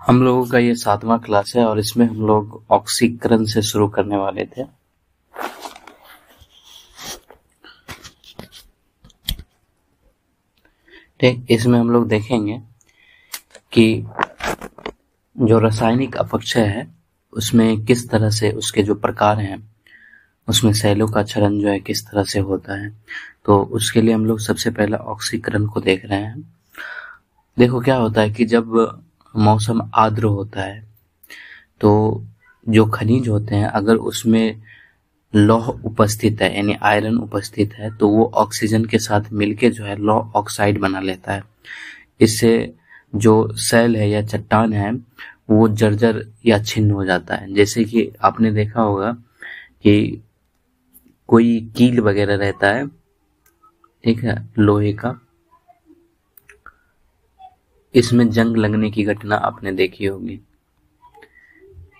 हम लोगों का ये 7वां क्लास है और इसमें हम लोग ऑक्सीकरण से शुरू करने वाले थे। ठीक, इसमें हम लोग देखेंगे कि जो रासायनिक अपक्षय है उसमें किस तरह से उसके जो प्रकार हैं उसमें सेलों का क्षरण जो है किस तरह से होता है। तो उसके लिए हम लोग सबसे पहले ऑक्सीकरण को देख रहे हैं। देखो क्या होता है कि जब मौसम आर्द्र होता है तो जो खनिज होते हैं अगर उसमें लौह उपस्थित है यानी आयरन उपस्थित है तो वो ऑक्सीजन के साथ मिलके जो है लौह ऑक्साइड बना लेता है। इससे जो सेल है या चट्टान है वो जर्जर या छिन्न हो जाता है। जैसे कि आपने देखा होगा कि कोई कील वगैरह रहता है, ठीक है, लोहे का, इसमें जंग लगने की घटना आपने देखी होगी।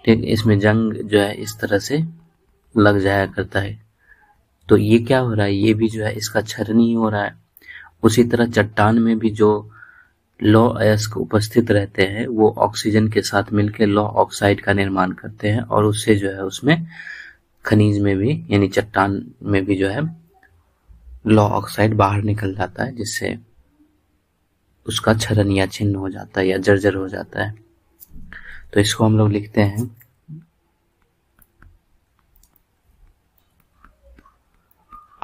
ठीक, इसमें जंग जो है इस तरह से लग जाया करता है। तो ये क्या हो रहा है, ये भी जो है इसका क्षरण ही हो रहा है। उसी तरह चट्टान में भी जो लौह अयस्क उपस्थित रहते हैं वो ऑक्सीजन के साथ मिलकर लौह ऑक्साइड का निर्माण करते हैं और उससे जो है उसमें खनिज में भी यानी चट्टान में भी जो है लौह ऑक्साइड बाहर निकल जाता है, जिससे उसका क्षरण या छिन्न हो जाता है या जर्जर हो जाता है। तो इसको हम लोग लिखते हैं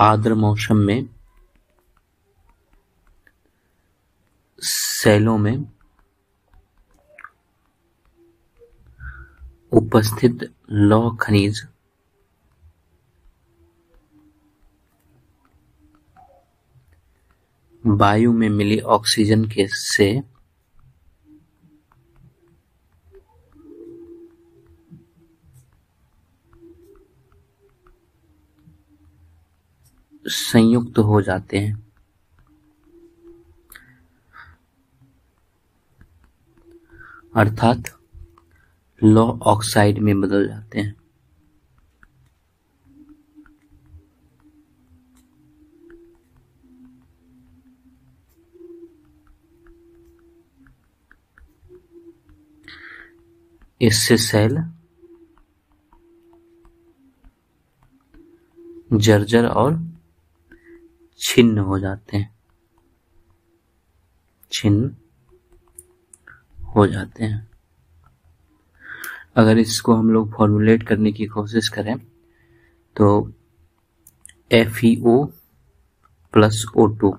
आर्द्र मौसम में सेलों में उपस्थित लौह खनिज वायु में मिली ऑक्सीजन के से संयुक्त हो जाते हैं, अर्थात लौह ऑक्साइड में बदल जाते हैं। इससे सेल जर्जर और छिन्न हो जाते हैं, छिन्न हो जाते हैं। अगर इसको हम लोग फॉर्मुलेट करने की कोशिश करें तो FeO प्लस O2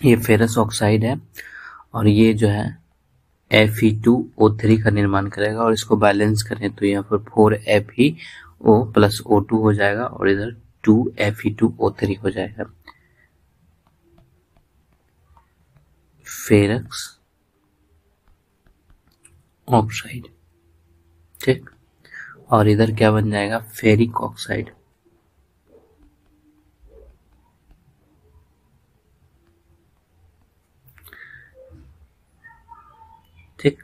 ये फेरस ऑक्साइड है और ये जो है Fe2O3 का निर्माण करेगा और इसको बैलेंस करें तो यहाँ पर 4FeO प्लस O2 हो जाएगा और इधर 2Fe2O3 हो जाएगा। फेरस ऑक्साइड, ठीक, और इधर क्या बन जाएगा, फेरिक ऑक्साइड। ठीक,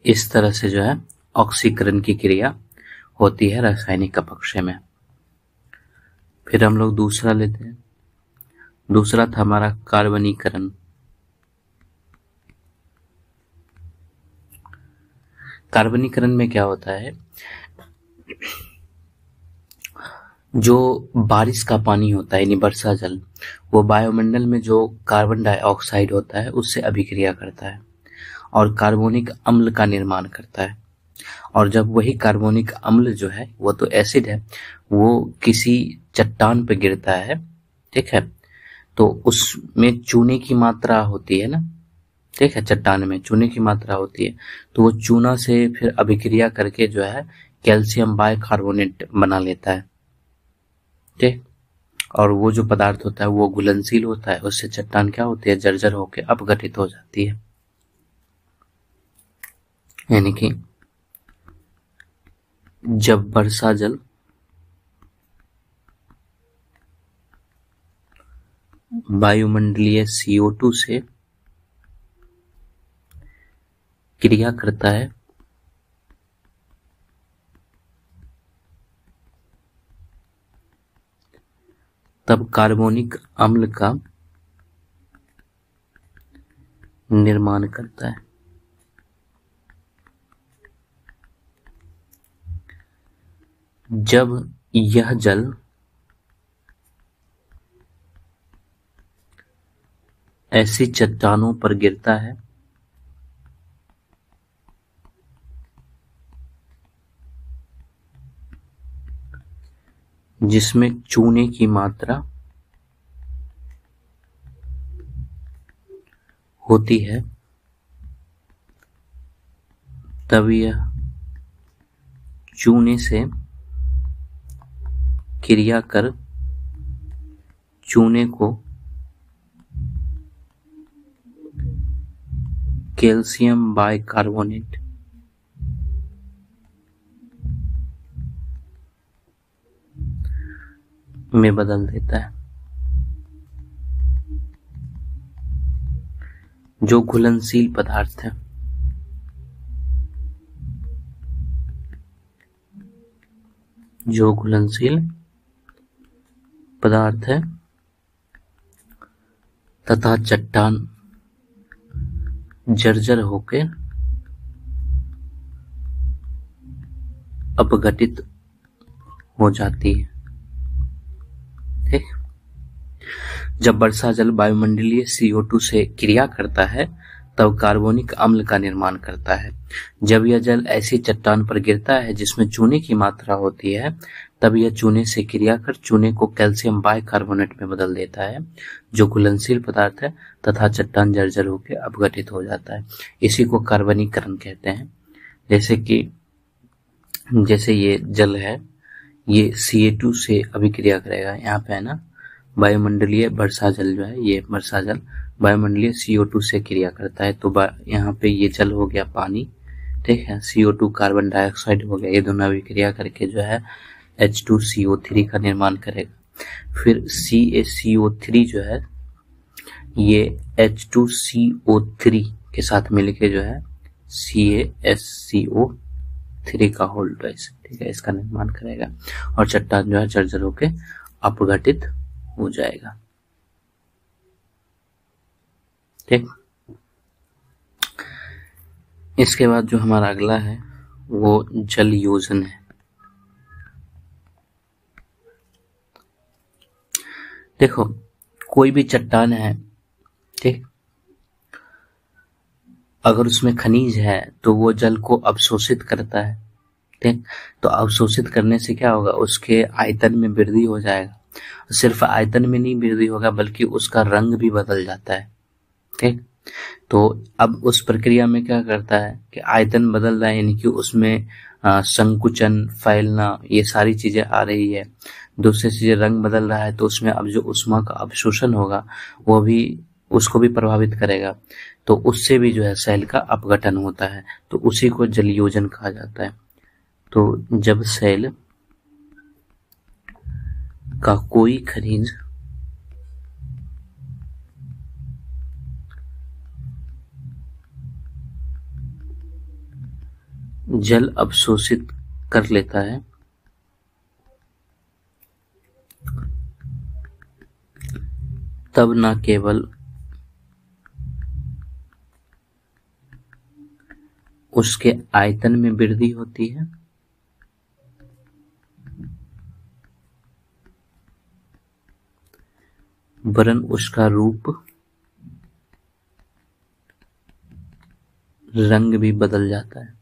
इस तरह से जो है ऑक्सीकरण की क्रिया होती है रासायनिक अपक्षय में। फिर हम लोग दूसरा लेते हैं। दूसरा था हमारा कार्बनीकरण। कार्बनीकरण में क्या होता है, जो बारिश का पानी होता है यानी वर्षा जल, वो वायुमंडल में जो कार्बन डाइऑक्साइड होता है उससे अभिक्रिया करता है और कार्बोनिक अम्ल का निर्माण करता है। और जब वही कार्बोनिक अम्ल जो है वो तो एसिड है, वो किसी चट्टान पे गिरता है, ठीक है, तो उसमें चूने की मात्रा होती है ना, ठीक है, चट्टान में चूने की मात्रा होती है, तो वो चूना से फिर अभिक्रिया करके जो है कैल्शियम बाइकार्बोनेट बना लेता है। ठीक, और वो जो पदार्थ होता है वो घुलनशील होता है, उससे चट्टान क्या होती है, जर्जर होकर अपघटित हो जाती है। यानी कि जब वर्षा जल वायुमंडलीय CO2 से क्रिया करता है तब कार्बोनिक अम्ल का निर्माण करता है। जब यह जल ऐसी चट्टानों पर गिरता है जिसमें चूने की मात्रा होती है, तब यह चूने से क्रिया कर चूने को कैल्शियम बाइकार्बोनेट में बदल देता है, जो घुलनशील पदार्थ है। जो घुलनशील पदार्थ है तथा चट्टान जर्जर होकर अपघटित हो जाती है। ठीक, जब वर्षा जल वायुमंडलीय CO2 से क्रिया करता है तब कार्बोनिक अम्ल का निर्माण करता है। जब यह जल ऐसी चट्टान पर गिरता है जिसमें चूने की मात्रा होती है, तब यह चूने से क्रिया कर चूने को कैल्शियम बाइकार्बोनेट में बदल देता है, जो घुलनशील पदार्थ है तथा चट्टान जर्जर होकर अपघटित हो जाता है। इसी को कार्बनीकरण कहते हैं। जैसे ये जल है, ये CA2 से अभिक्रिया करेगा। यहाँ पे है ना, वायुमंडलीय वर्षा जल जो है, ये वर्षा जल वायुमंडलीय CO2 से क्रिया करता है। तो यहाँ पे ये जल हो गया पानी, ठीक है, CO2 कार्बन डाइऑक्साइड हो गया, ये दोनों अभिक्रिया करके जो है H2CO3 का निर्माण करेगा। फिर CaCO3 जो है, ये H2CO3 के साथ मिलके जो है CaSCO3 का होल ट्वाइस, ठीक है, इसका निर्माण करेगा और चट्टान जो है जर्जर होके अपघटित हो जाएगा। ठीक, इसके बाद जो हमारा अगला है वो जल योजन है। देखो, कोई भी चट्टान है, ठीक, अगर उसमें खनिज है तो वो जल को अवशोषित करता है। ठीक, तो अवशोषित करने से क्या होगा, उसके आयतन में वृद्धि हो जाएगा। सिर्फ आयतन में नहीं वृद्धि होगा बल्कि उसका रंग भी बदल जाता है। ठीक, तो अब उस प्रक्रिया में क्या करता है कि आयतन बदल रहा है, यानी कि उसमें संकुचन, फैलना, ये सारी चीजें आ रही है। दूसरी चीजें, रंग बदल रहा है, तो उसमें अब जो ऊष्मा का अवशोषण होगा वो भी उसको भी प्रभावित करेगा, तो उससे भी जो है सेल का अपघटन होता है। तो उसी को जल योजन कहा जाता है। तो जब सेल का कोई खनिज जल अवशोषित कर लेता है तब न केवल उसके आयतन में वृद्धि होती है, वरन उसका रूप, रंग भी बदल जाता है।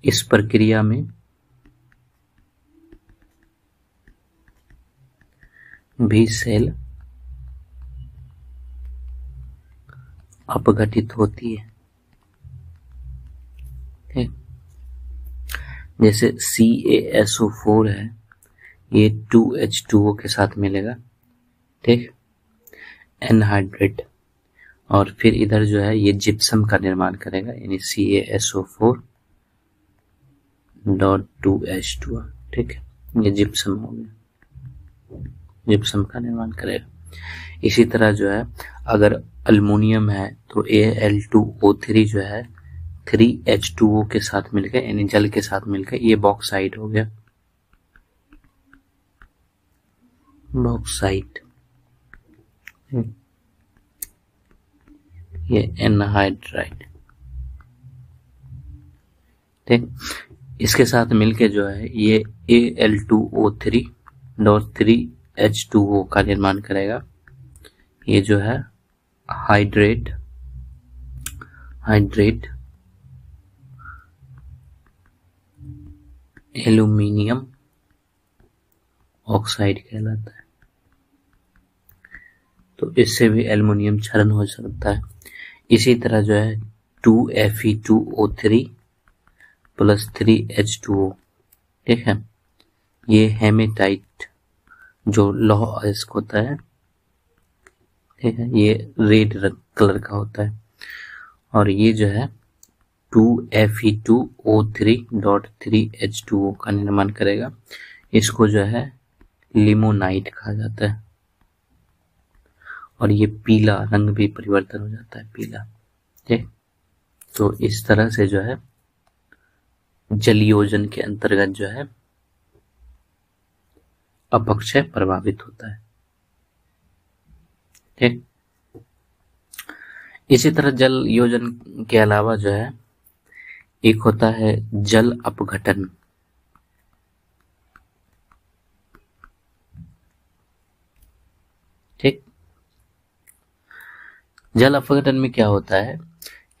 इस प्रक्रिया में भी सेल अपघटित होती है। ठीक, जैसे CaSO4 है, ये 2H2O के साथ मिलेगा, ठीक, एनहाइड्रेट, और फिर इधर जो है ये जिप्सम का निर्माण करेगा, यानी CaSO4.2H2O, ठीक है, ये जिप्सम हो गया, जिप्सम का निर्माण करेगा। इसी तरह जो है अगर अल्युमिनियम है तो Al2O3 जो है 3H2O के साथ मिलकर, यानी जल के साथ मिलकर ये बॉक्साइड हो गया। बॉक्साइट, ये एनहाइड्राइड। ठीक, इसके साथ मिलके जो है ये Al2O3.3H2O का निर्माण करेगा। ये जो है हाइड्रेट एल्यूमिनियम ऑक्साइड कहलाता है। तो इससे भी एल्युमिनियम क्षरण हो सकता है। इसी तरह जो है 2Fe2O3 प्लस 3H2O, ठीक है, ये हेमेटाइट जो लौह अयस्क होता है, ठीक है, ये रेड कलर का होता है। और ये जो है 2Fe2O3.3H2O का निर्माण करेगा। इसको जो है लिमोनाइट कहा जाता है। और ये पीला रंग भी परिवर्तन हो जाता है, पीला। ठीक, तो इस तरह से जो है जलयोजन के अंतर्गत जो है अपक्षय प्रभावित होता है। ठीक, इसी तरह जल योजन के अलावा जो है एक होता है जल अपघटन। ठीक, जल अपघटन में क्या होता है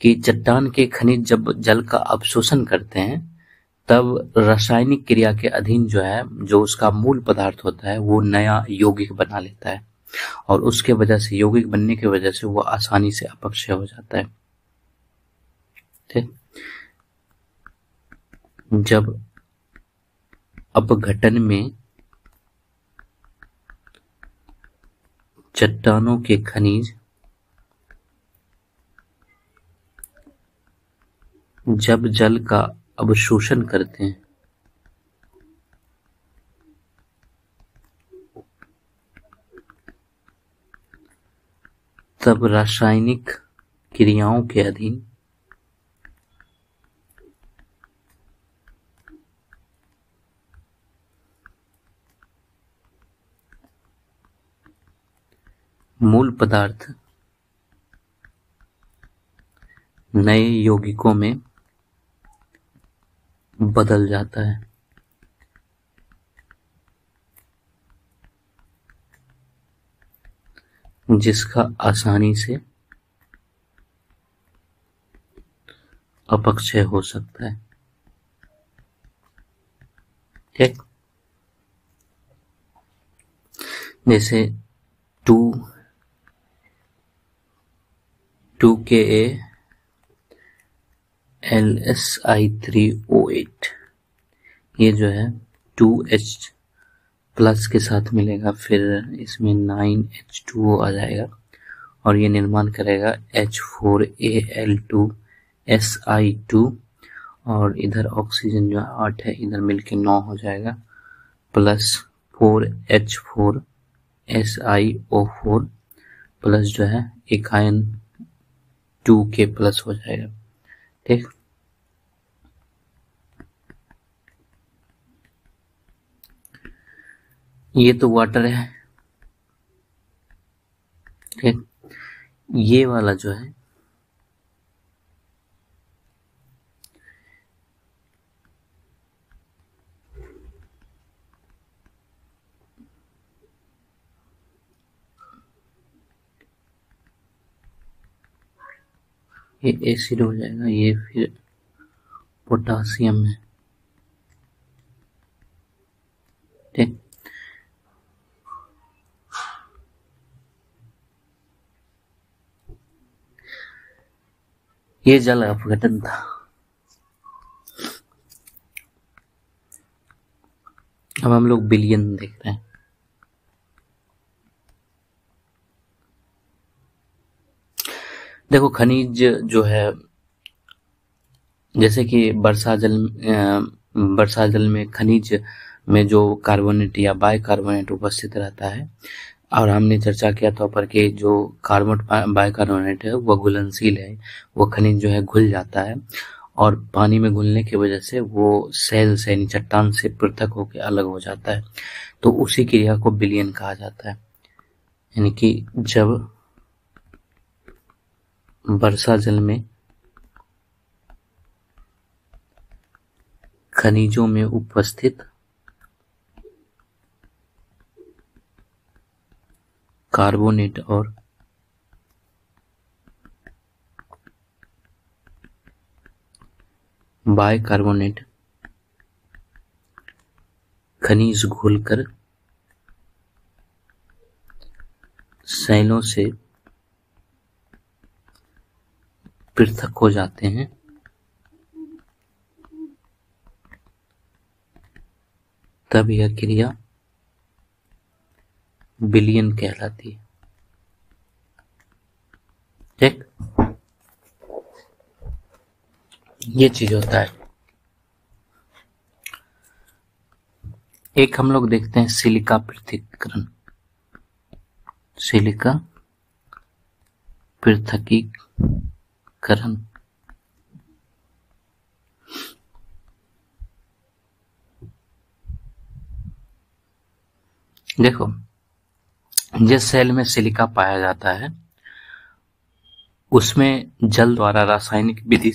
कि चट्टान के खनिज जब जल का अवशोषण करते हैं तब रासायनिक क्रिया के अधीन जो है जो उसका मूल पदार्थ होता है वो नया यौगिक बना लेता है, और उसके वजह से यौगिक बनने की वजह से वो आसानी से अपक्षय हो जाता है। ठीक, जब अपघटन में चट्टानों के खनिज जब जल का अवशोषण करते हैं तब रासायनिक क्रियाओं के अधीन मूल पदार्थ नए यौगिकों में बदल जाता है। जिसका आसानी से अपक्षय हो सकता है। ठीक, जैसे 2KaLSI3O8, ये जो है 2H प्लस के साथ मिलेगा, फिर इसमें 9H2O आ जाएगा और ये निर्माण करेगा H4Al2Si2, और इधर ऑक्सीजन जो 8 है इधर मिलके 9 हो जाएगा, प्लस 4H4SiO4 प्लस जो है एक आयन 2K प्लस हो जाएगा। ठीक, ये तो वाटर है। ठीक, ये वाला जो है ये एसिड हो जाएगा, ये फिर पोटासियम है। ठीक, ये जल अपघटन था। अब हम लोग बिलियन देख रहे हैं। देखो खनिज जो है जैसे कि वर्षा जल में खनिज में जो कार्बोनेट या बाइकार्बोनेट उपस्थित रहता है, और हमने चर्चा किया था पर कि जो बाइकार्बोनेट है वह घुलनशील है, वो खनिज जो है घुल जाता है और पानी में घुलने की वजह से वो सेल से यानी चट्टान से पृथक होकर अलग हो जाता है। तो उसी क्रिया को विलयन कहा जाता है। यानी कि जब वर्षा जल में खनिजों में उपस्थित कार्बोनेट और बाइकार्बोनेट खनिज घुलकर सेलों से पृथक हो जाते हैं, तब यह क्रिया विलयन कहलाती है। ठीक, ये चीज होता है। एक हम लोग देखते हैं सिलिका पृथक्करण। सिलिका पृथकीकरण देखो, जिस सेल में सिलिका पाया जाता है उसमें जल द्वारा रासायनिक विधि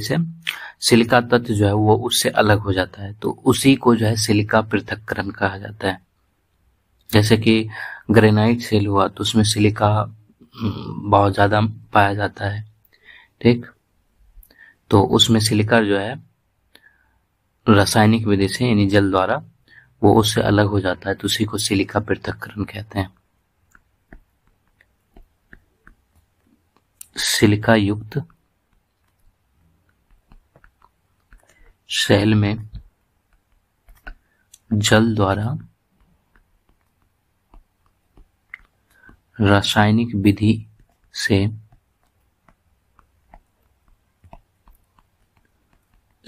से सिलिका तत्व जो है वो उससे अलग हो जाता है, तो उसी को जो है सिलिका पृथक्करण कहा जाता है। जैसे कि ग्रेनाइट सेल हुआ तो उसमें सिलिका बहुत ज्यादा पाया जाता है। ठीक, तो उसमें सिलिका जो है रासायनिक विधि से यानी जल द्वारा वो उससे अलग हो जाता है, तो उसी को सिलिका पृथक्करण कहते हैं। सिलिका युक्त सेल में जल द्वारा रासायनिक विधि से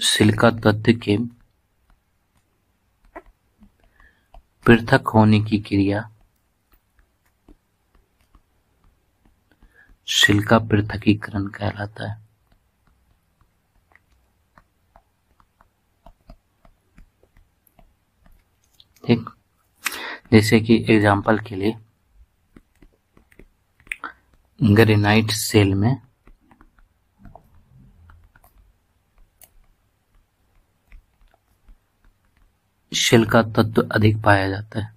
सिलिका तत्व के पृथक होने की क्रिया सिलिका पृथकीकरण कहलाता है। ठीक, जैसे कि एग्जांपल के लिए ग्रेनाइट सेल में सिलिका तत्व अधिक पाया जाता है।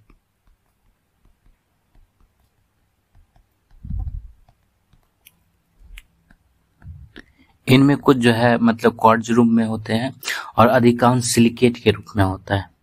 इनमें कुछ जो है मतलब क्वार्ट्ज रूप में होते हैं और अधिकांश सिलिकेट के रूप में होता है।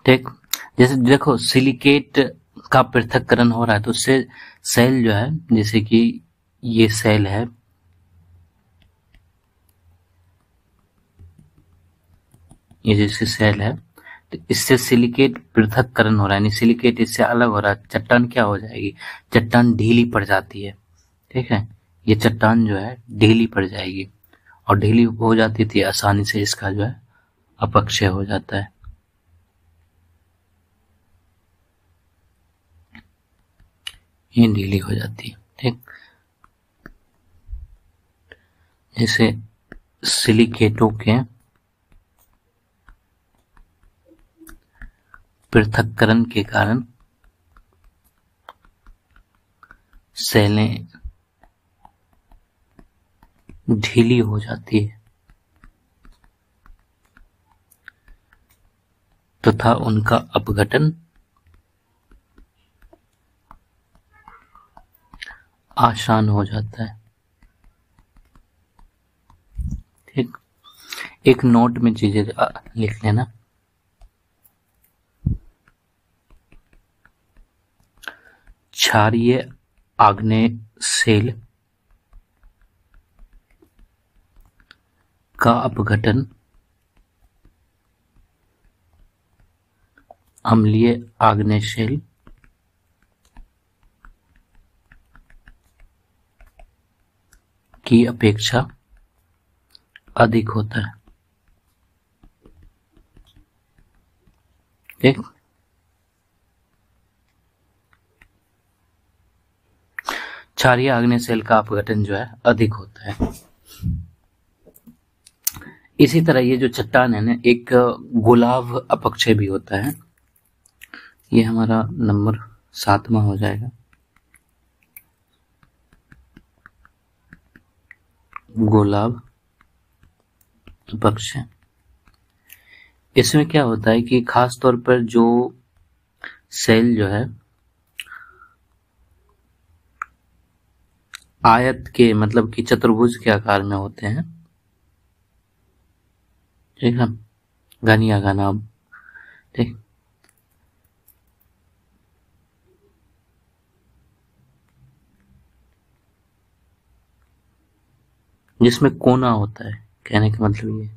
ठीक, जैसे देखो सिलिकेट का पृथक्करण हो रहा है तो उससे सेल जो है, जैसे कि ये सेल है, ये जैसे सेल है, तो इससे सिलिकेट पृथक्करण हो रहा है, यानी सिलिकेट इससे अलग हो रहा है। चट्टान क्या हो जाएगी, चट्टान ढीली पड़ जाती है। ठीक है, ये चट्टान जो है ढीली पड़ जाएगी और ढीली हो जाती थी आसानी से इसका जो है अपक्षय हो जाता है। ये ढीली हो जाती है। ठीक, जैसे सिलिकेटों के पृथक्करण के कारण सेलें ढीली हो जाती है तथा उनका अपघटन आसान हो जाता है। ठीक, एक नोट में चीजें लिख लेना। क्षारीय आग्नेय सेल का अपघटन अम्लीय आग्नेय सेल की अपेक्षा अधिक होता है। ठीक, क्षारीय आग्नेय सेल का अपघटन जो है अधिक होता है। इसी तरह ये जो चट्टान है ना, एक गुलाब अपक्षय भी होता है। ये हमारा नंबर 7वां हो जाएगा। गुलाब अपक्षय, इसमें क्या होता है कि खास तौर पर जो सेल जो है आयत के मतलब कि चतुर्भुज के आकार में होते हैं। ठीक है, घनिया घना। ठीक, जिसमें कोना होता है, कहने का मतलब ये।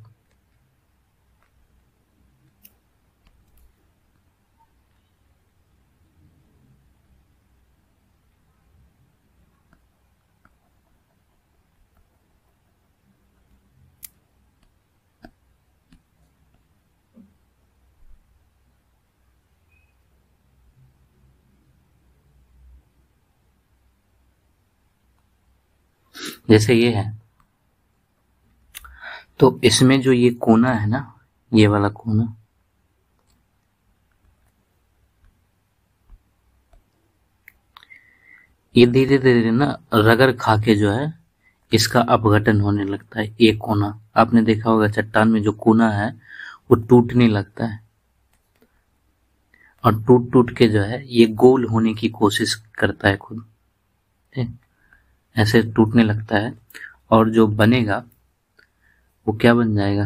जैसे ये है, तो इसमें जो ये कोना है ना, ये वाला कोना, ये धीरे धीरे ना रगड़ खा के जो है इसका अपघटन होने लगता है। एक कोना आपने देखा होगा, चट्टान में जो कोना है वो टूटने लगता है और टूट टूट के जो है ये गोल होने की कोशिश करता है खुद। ठीक, ऐसे टूटने लगता है और जो बनेगा वो क्या बन जाएगा,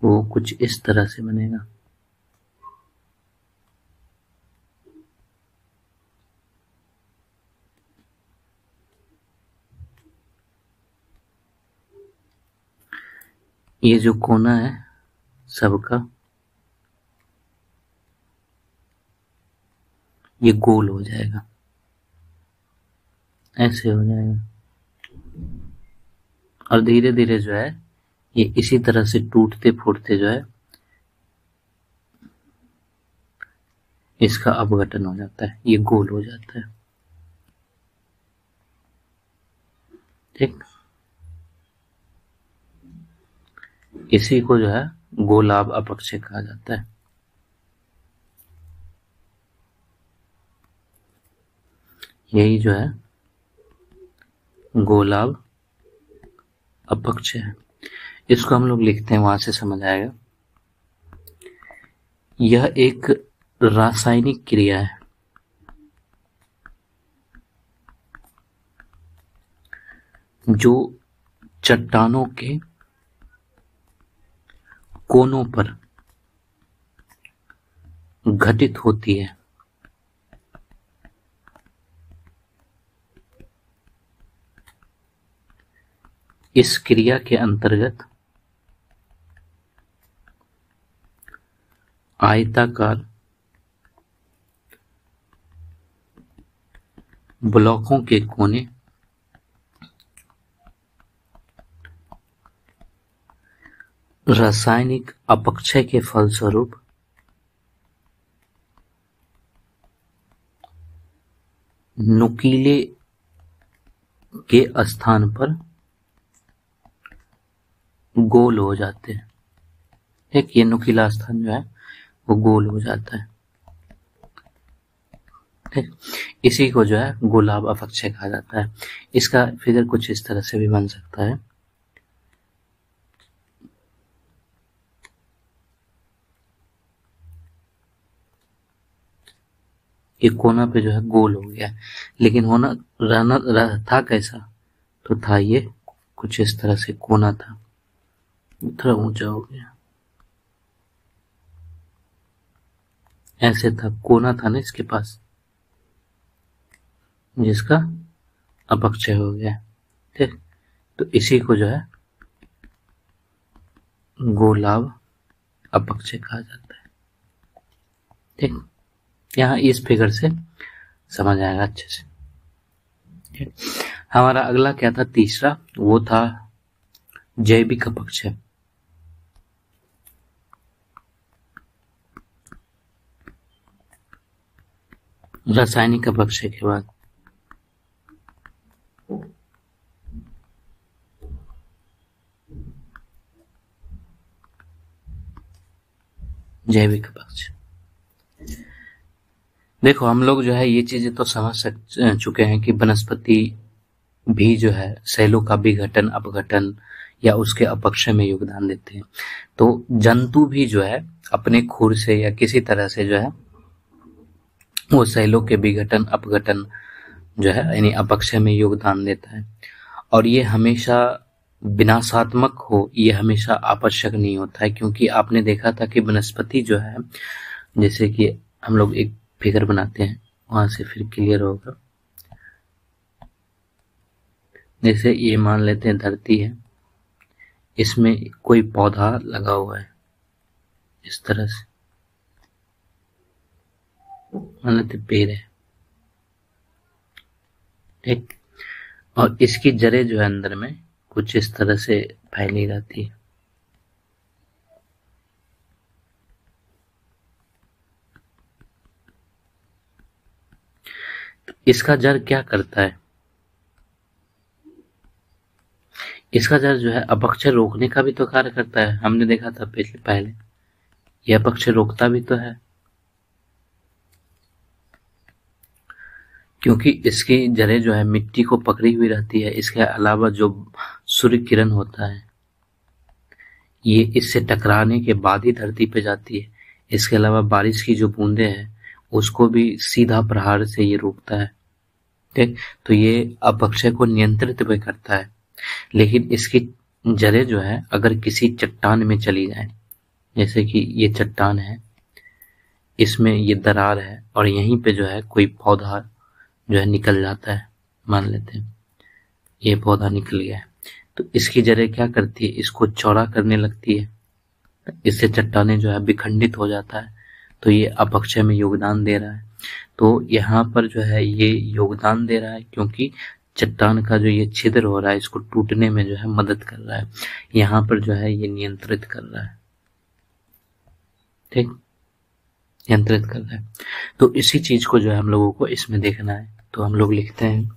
वो कुछ इस तरह से बनेगा। ये जो कोना है सबका, ये गोल हो जाएगा, ऐसे हो जाएगा और धीरे धीरे जो है ये इसी तरह से टूटते फूटते जो है इसका अपघटन हो जाता है, ये गोल हो जाता है। ठीक, इसी को जो है गोलाभ अपक्षय कहा जाता है। यही जो है गोलाभ अपक्षय है। इसको हम लोग लिखते हैं, वहां से समझ आएगा। यह एक रासायनिक क्रिया है जो चट्टानों के कोनों पर घटित होती है। इस क्रिया के अंतर्गत आयताकार ब्लॉकों के कोने रासायनिक अपक्षय के फलस्वरूप नुकीले के स्थान पर गोल हो जाते हैं। एक ये नुकीला स्थान जो है वो गोल हो जाता है। ठीक, इसी को जो है गोलाभ अपक्षय कहा जाता है। इसका फिगर कुछ इस तरह से भी बन सकता है। ये कोना पे जो है गोल हो गया, लेकिन होना था कैसा, तो था ये कुछ इस तरह से कोना था, थोड़ा ऊंचा हो गया। ऐसे था, कोना था ना इसके पास, जिसका अपक्षय हो गया। ठीक, तो इसी को जो है गोलाभ अपक्षय कहा जाता है। ठीक, यहाँ इस फिगर से समझ आएगा अच्छे से। ठीक, हमारा अगला क्या था, तीसरा, वो था जैविक अपक्षय। रासायनिक अपक्षय के बाद जैविक अपक्षय। देखो हम लोग जो है ये चीजें तो समझ चुके हैं कि वनस्पति भी जो है सेलों का विघटन, अपघटन या उसके अपक्षय में योगदान देते हैं। तो जंतु भी जो है अपने खुर से या किसी तरह से जो है वो सेलों के विघटन, अपघटन जो है यानी अपक्षय में योगदान देता है। और ये हमेशा विनाशात्मक हो, ये हमेशा आवश्यक नहीं होता है, क्योंकि आपने देखा था कि वनस्पति जो है, जैसे कि हम लोग एक फिगर बनाते हैं, वहां से फिर क्लियर होगा। जैसे ये मान लेते हैं धरती है, इसमें कोई पौधा लगा हुआ है इस तरह से, मान लेते पेड़ है। ठीक, और इसकी जड़ें जो है अंदर में कुछ इस तरह से फैली रहती है। तो इसका जड़ क्या करता है, इसका जड़ जो है अपक्षय रोकने का भी तो कार्य करता है। हमने देखा था पहले यह अपक्षय रोकता भी तो है, क्योंकि इसकी जड़ें जो है मिट्टी को पकड़ी हुई रहती है। इसके अलावा जो सूर्य किरण होता है ये इससे टकराने के बाद ही धरती पे जाती है। इसके अलावा बारिश की जो बूंदें हैं उसको भी सीधा प्रहार से ये रोकता है। ठीक, तो ये अपक्षय को नियंत्रित भी करता है। लेकिन इसकी जड़ें जो है अगर किसी चट्टान में चली जाए, जैसे कि ये चट्टान है, इसमें ये दरार है और यहीं पे जो है कोई पौधा जो है निकल जाता है, मान लेते हैं ये पौधा निकल गया है, तो इसकी जड़ें क्या करती है, इसको चौड़ा करने लगती है। इससे चट्टाने जो है विखंडित हो जाता है। तो ये अपक्षय में योगदान दे रहा है। तो यहाँ पर जो है ये योगदान दे रहा है क्योंकि चट्टान का जो ये छिद्र हो रहा है इसको टूटने में जो है मदद कर रहा है। यहाँ पर जो है ये नियंत्रित कर रहा है। ठीक, नियंत्रित कर रहा है। तो इसी चीज को जो है हम लोगों को इसमें देखना है। तो हम लोग लिखते हैं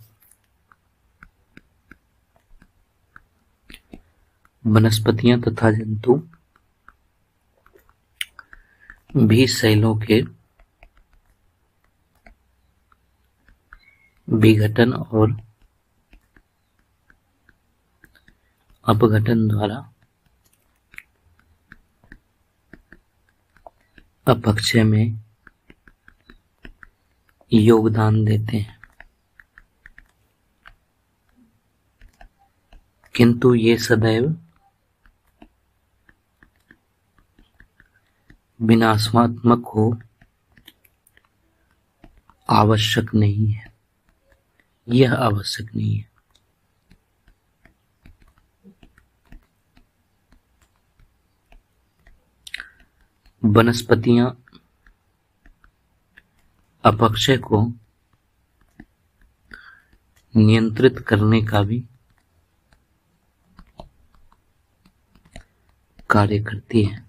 वनस्पतियां तथा जंतु भी सेलों के विघटन और अपघटन द्वारा अपक्षय में योगदान देते हैं, किंतु ये सदैव विनाशात्मक हो आवश्यक नहीं है। यह आवश्यक नहीं है। वनस्पतियां अपक्षय को नियंत्रित करने का भी कार्य करती है।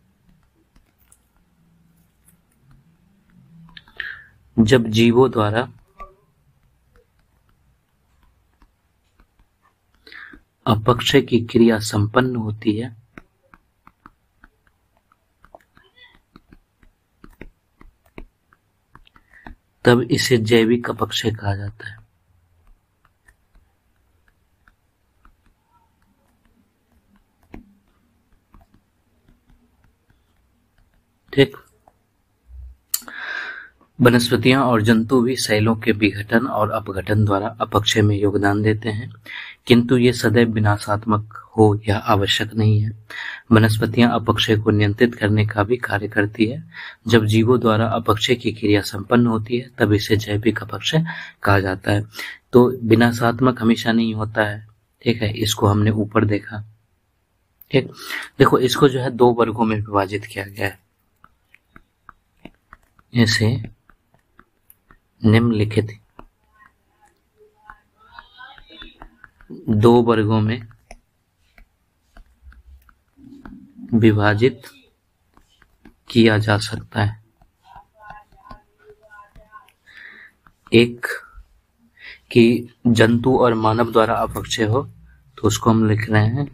जब जीवों द्वारा अपक्षय की क्रिया संपन्न होती है तब इसे जैविक अपक्षय कहा जाता है। ठीक, वनस्पतियां और जंतु भी सेलों के विघटन और अपघटन द्वारा अपक्षय में योगदान देते हैं, किंतु ये सदैव विनाशात्मक हो यह आवश्यक नहीं है। वनस्पतियां अपक्षय को नियंत्रित करने का भी कार्य करती है। जब जीवों द्वारा अपक्षय की क्रिया संपन्न होती है तब इसे जैविक अपक्षय कहा जाता है। तो विनाशात्मक हमेशा नहीं होता है, ठीक है, इसको हमने ऊपर देखा। ठीक, देखो इसको जो है दो वर्गों में विभाजित किया गया है। इसे निम्नलिखित दो वर्गों में विभाजित किया जा सकता है। एक कि जंतु और मानव द्वारा अपक्षय हो, तो उसको हम लिख रहे हैं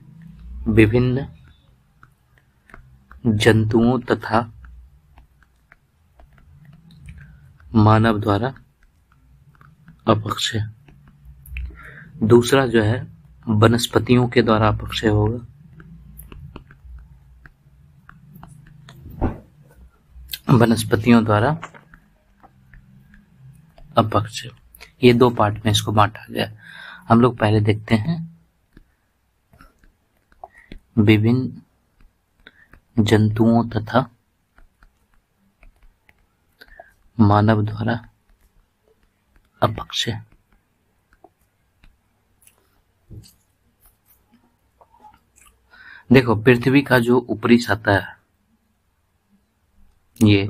विभिन्न जंतुओं तथा मानव द्वारा अपक्षय। दूसरा जो है वनस्पतियों के द्वारा अपक्षय होगा। वनस्पतियों द्वारा अपक्षय, ये दो पार्ट में इसको बांटा गया। हम लोग पहले देखते हैं विभिन्न जंतुओं तथा मानव द्वारा अपक्षय। देखो पृथ्वी का जो ऊपरी सतह है, ये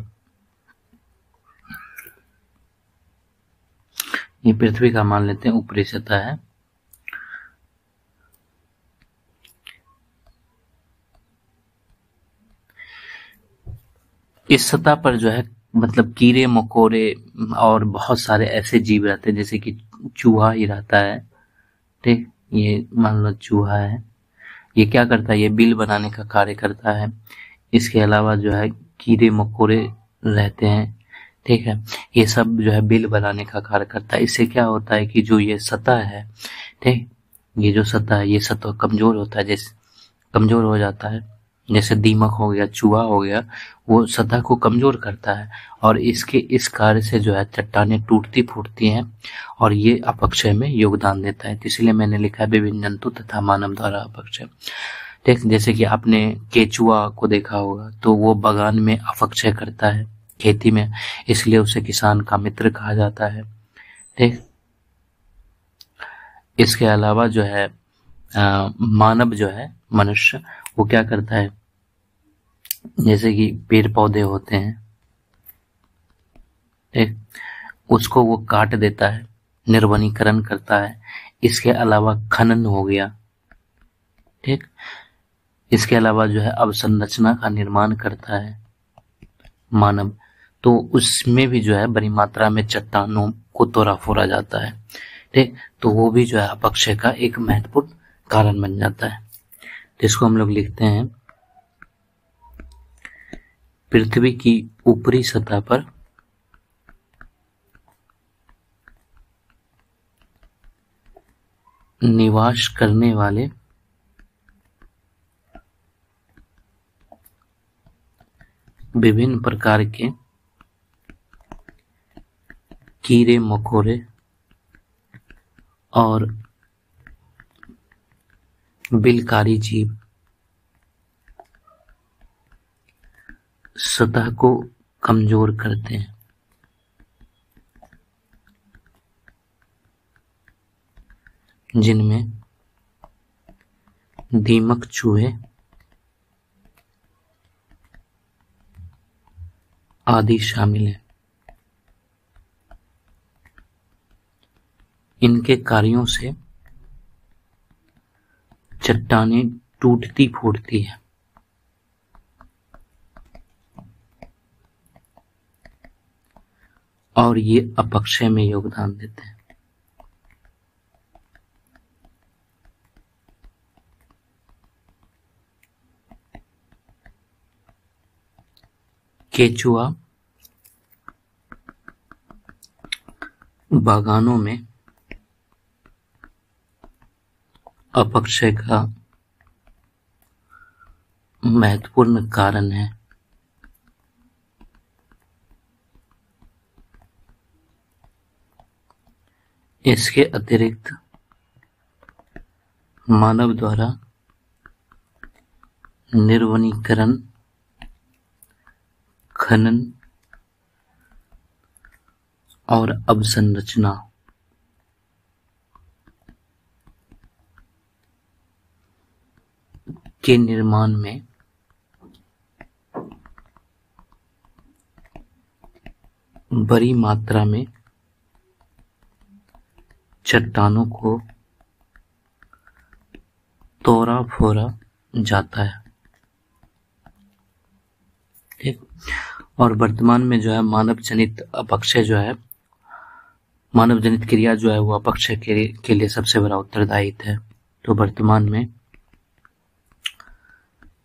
पृथ्वी का मान लेते हैं ऊपरी सतह है। इस सतह पर जो है मतलब कीड़े मकोड़े और बहुत सारे ऐसे जीव रहते हैं, जैसे कि चूहा ही रहता है। ठीक, ये मान लो चूहा है, ये क्या करता है, ये बिल बनाने का कार्य करता है। इसके अलावा जो है कीड़े मकोड़े रहते हैं, ठीक है, ये सब जो है बिल बनाने का कार्य करता है। इससे क्या होता है कि जो ये सतह है, ठीक, ये जो सतह है ये सतह कमजोर होता है, जैसे कमजोर हो जाता है। जैसे दीमक हो गया, चूहा हो गया, वो सतह को कमजोर करता है और इसके इस कार्य से जो है चट्टानें टूटती फूटती हैं और ये अपक्षय में योगदान देता है। तो इसलिए मैंने लिखा है विभिन्न जंतु तथा मानव द्वारा अपक्षय। ठीक, जैसे कि आपने केचुआ को देखा होगा, तो वो बगान में अपक्षय करता है खेती में, इसलिए उसे किसान का मित्र कहा जाता है। ठीक, इसके अलावा जो है मानव जो है मनुष्य, वो क्या करता है, जैसे कि पेड़ पौधे होते हैं, ठीक, उसको वो काट देता है, निर्वनीकरण करता है। इसके अलावा खनन हो गया, ठीक, इसके अलावा जो है अवसंरचना का निर्माण करता है मानव, तो उसमें भी जो है बड़ी मात्रा में चट्टानों को तोड़ा फोड़ा जाता है। ठीक, तो वो भी जो है अपक्षय का एक महत्वपूर्ण कारण बन जाता है। तो इसको हम लोग लिखते हैं पृथ्वी की ऊपरी सतह पर निवास करने वाले विभिन्न प्रकार के कीड़े मकोड़े और बिलकारी जीव सतह को कमजोर करते हैं, जिनमें दीमक, चूहे आदि शामिल हैं। इनके कार्यों से चट्टानें टूटती फूटती है और ये अपक्षय में योगदान देते हैं। केचुआ बागानों में अपक्षय का महत्वपूर्ण कारण है। इसके अतिरिक्त मानव द्वारा निर्वनीकरण, खनन और अवसंरचना के निर्माण में बड़ी मात्रा में चट्टानों को तोड़ा फोड़ा जाता है। ठीक। और वर्तमान में जो है मानव जनित अपक्षय जो है, मानव जनित क्रिया जो है वो अपक्षय के लिए सबसे बड़ा उत्तरदायी है। तो वर्तमान में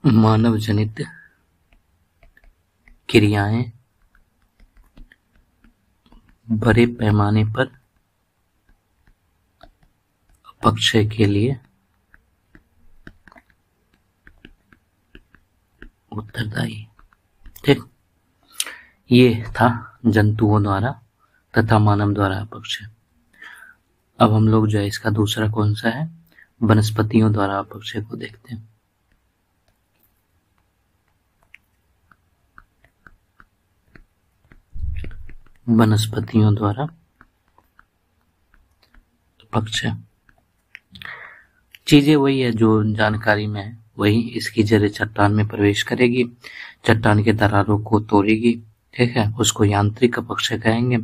मानव जनित क्रियाएं बड़े पैमाने पर अपक्षय के लिए उत्तरदायी। ठीक, ये था जंतुओं द्वारा तथा मानव द्वारा अपक्षय। अब हम लोग जो है इसका दूसरा कौन सा है, वनस्पतियों द्वारा अपक्षय को देखते हैं। वनस्पतियों द्वारा अपक्षय चीजें वही है जो जानकारी में है, वही इसकी जड़ें चट्टान में प्रवेश करेगी, चट्टान के दरारों को तोड़ेगी। ठीक है, उसको यांत्रिक अपक्षय कहेंगे।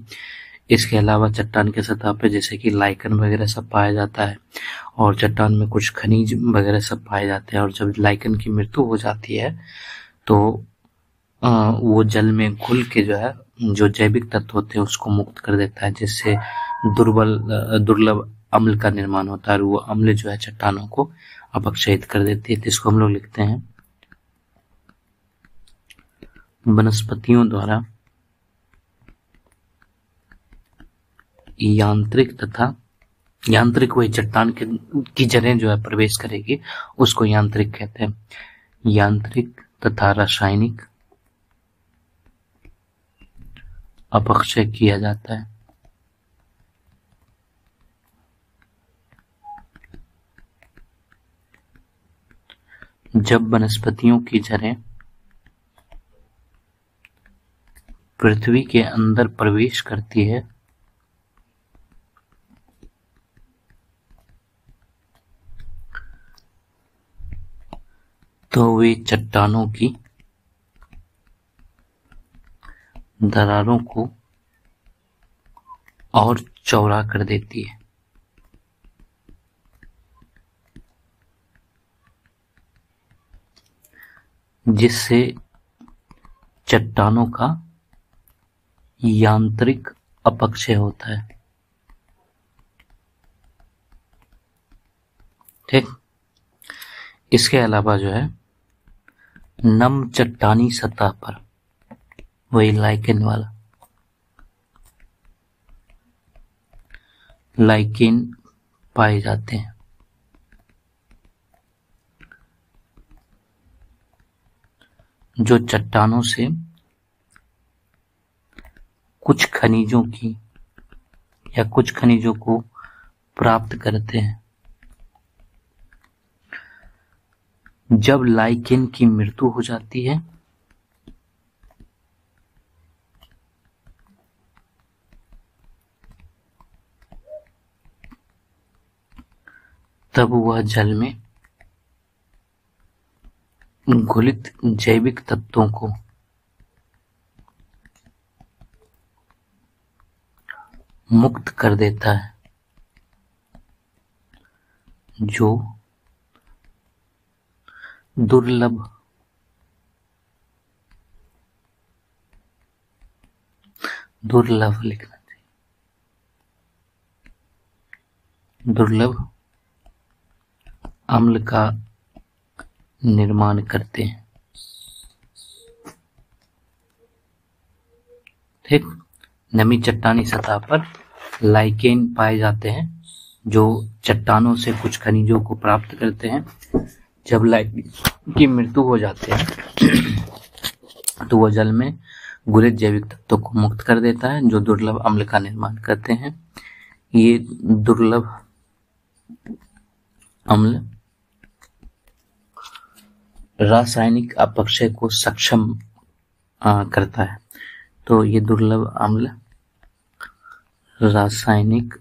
इसके अलावा चट्टान के सतह पे जैसे कि लाइकन वगैरह सब पाया जाता है और चट्टान में कुछ खनिज वगैरह सब पाए जाते हैं। और जब लाइकन की मृत्यु हो जाती है तो वो जल में घुल के जो है जो जैविक तत्व होते हैं उसको मुक्त कर देता है, जिससे दुर्लभ अम्ल का निर्माण होता है और वो अम्ल जो है चट्टानों को अपक्षयित कर देती है। तो इसको हम लोग लिखते हैं वनस्पतियों द्वारा यांत्रिक वही चट्टान की जड़ें जो है प्रवेश करेगी उसको यांत्रिक कहते हैं। यांत्रिक तथा रासायनिक अपक्षय किया जाता है। जब वनस्पतियों की जड़ें पृथ्वी के अंदर प्रवेश करती है तो वे चट्टानों की दरारों को और चौड़ा कर देती है, जिससे चट्टानों का यांत्रिक अपक्षय होता है। ठीक, इसके अलावा जो है नम चट्टानी सतह पर वही लाइकेन वाला लाइकेन पाए जाते हैं। जो चट्टानों से कुछ खनिजों की या कुछ खनिजों को प्राप्त करते हैं। जब लाइकेन की मृत्यु हो जाती है तब वह जल में घुलित जैविक तत्वों को मुक्त कर देता है, जो दुर्लभ लिखना चाहिए, दुर्लभ अम्ल का निर्माण करते हैं। ठीक, नमी चट्टानी सतह पर लाइकेन पाए जाते हैं जो चट्टानों से कुछ खनिजों को प्राप्त करते हैं। जब लाइकेन की मृत्यु हो जाती है तो वह जल में घुलित जैविक तत्वों को मुक्त कर देता है, जो दुर्लभ अम्ल का निर्माण करते हैं। ये दुर्लभ अम्ल रासायनिक अपक्षय को सक्षम करता है। तो ये दुर्लभ अम्ल रासायनिक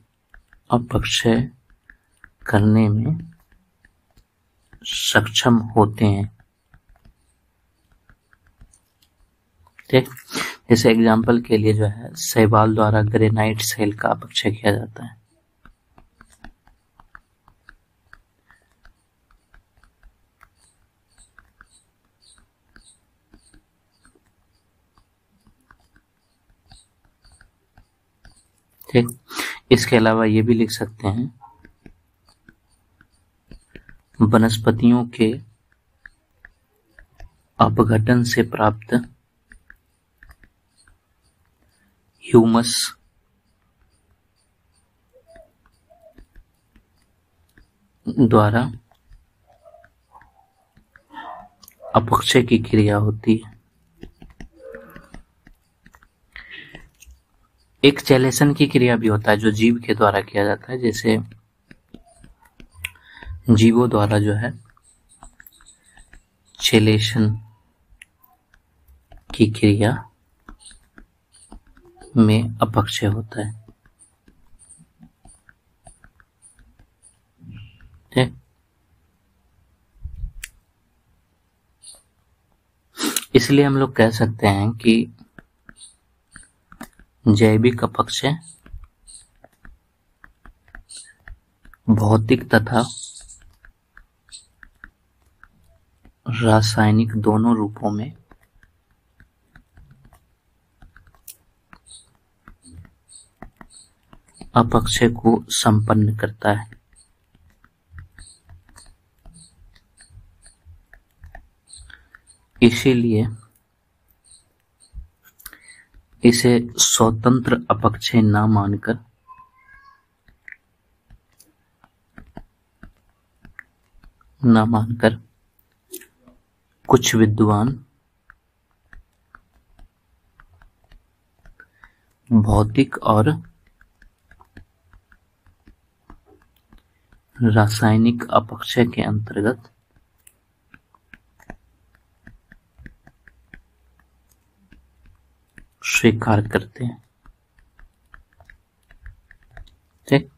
अपक्षय करने में सक्षम होते हैं। ठीक, जैसे एग्जाम्पल के लिए जो है शैवाल द्वारा ग्रेनाइट सेल का अपक्षय किया जाता है। ठीक, इसके अलावा ये भी लिख सकते हैं वनस्पतियों के अपघटन से प्राप्त ह्यूमस द्वारा अपक्षय की क्रिया होती है। एक चेलेशन की क्रिया भी होता है जो जीव के द्वारा किया जाता है, जैसे जीवों द्वारा जो है चेलेशन की क्रिया में अपक्षय होता है। ठीक, इसलिए हम लोग कह सकते हैं कि जैविक अपक्षय भौतिक तथा रासायनिक दोनों रूपों में अपक्षय को संपन्न करता है। इसीलिए इसे स्वतंत्र अपक्षय न मानकर कुछ विद्वान भौतिक और रासायनिक अपक्षय के अंतर्गत स्वीकार करते हैं। ठीक,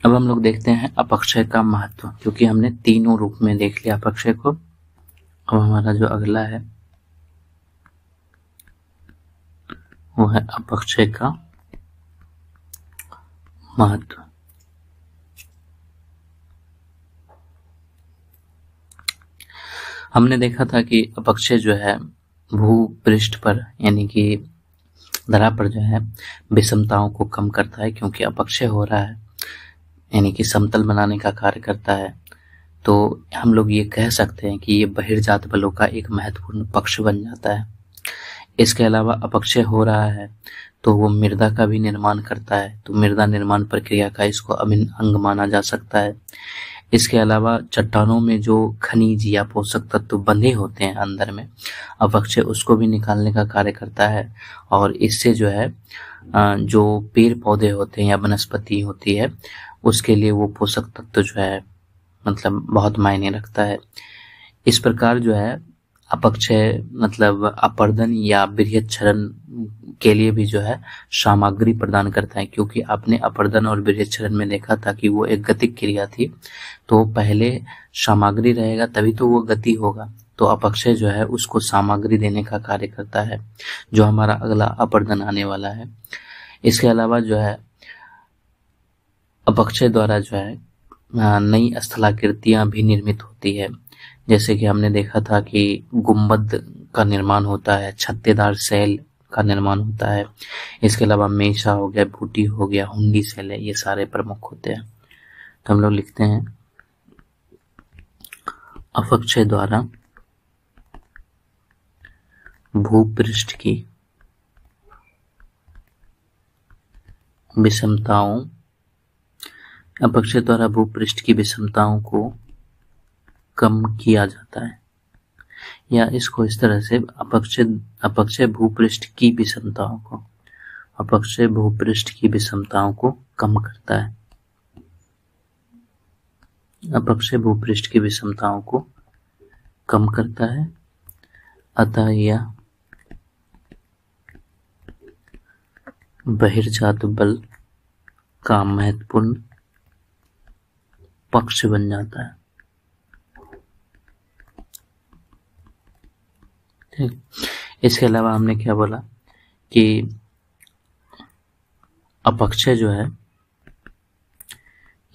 अब हम लोग देखते हैं अपक्षय का महत्व, क्योंकि हमने तीनों रूप में देख लिया अपक्षय को। अब हमारा जो अगला है वो है अपक्षय का महत्व। हमने देखा था कि अपक्षय जो है भूपृष्ठ पर यानी कि धरा पर जो है विषमताओं को कम करता है, क्योंकि अपक्षय हो रहा है यानी कि समतल बनाने का कार्य करता है। तो हम लोग ये कह सकते हैं कि ये बहिर्जात बलों का एक महत्वपूर्ण पक्ष बन जाता है। इसके अलावा अपक्षय हो रहा है तो वो मृदा का भी निर्माण करता है, तो मृदा निर्माण प्रक्रिया का इसको अभिन्न अंग माना जा सकता है। इसके अलावा चट्टानों में जो खनिज या पोषक तत्व बंधे होते हैं अंदर में, अपक्षय उसको भी निकालने का कार्य करता है। और इससे जो है जो पेड़ पौधे होते हैं या वनस्पति होती है उसके लिए वो पोषक तत्व जो है मतलब बहुत मायने रखता है। इस प्रकार जो है अपक्षय मतलब अपर्दन या बृहच्छरण के लिए भी जो है सामग्री प्रदान करता है, क्योंकि आपने अपर्दन और बृहच्छरण में देखा था कि वो एक गतिक क्रिया थी, तो पहले सामग्री रहेगा तभी तो वो गति होगा। तो अपक्षय जो है उसको सामग्री देने का कार्य करता है, जो हमारा अगला अपर्दन आने वाला है। इसके अलावा जो है अपक्षय द्वारा जो है नई स्थलाकृतियां भी निर्मित होती है, जैसे कि हमने देखा था कि गुंबद का निर्माण होता है, छत्तेदार सेल का निर्माण होता है। इसके अलावा मेषा हो गया, बूटी हो गया, हुंडी सेल है, ये सारे प्रमुख होते हैं। तो हम लोग लिखते हैं अपक्षय द्वारा भूपृष्ठ की विषमताओं अपक्षय द्वारा भूपृष्ठ की विषमताओं को कम किया जाता है, या इसको इस तरह से अपक्षय भूपृष्ठ की विषमताओं को अपक्षय भूपृष्ठ की विषमताओं को कम करता है। अपक्षय भूपृष्ठ की विषमताओं को कम करता है, अतः यह बहिर्जात बल का महत्वपूर्ण पक्ष बन जाता है। ठीक। इसके अलावा हमने क्या बोला कि अपक्षय जो है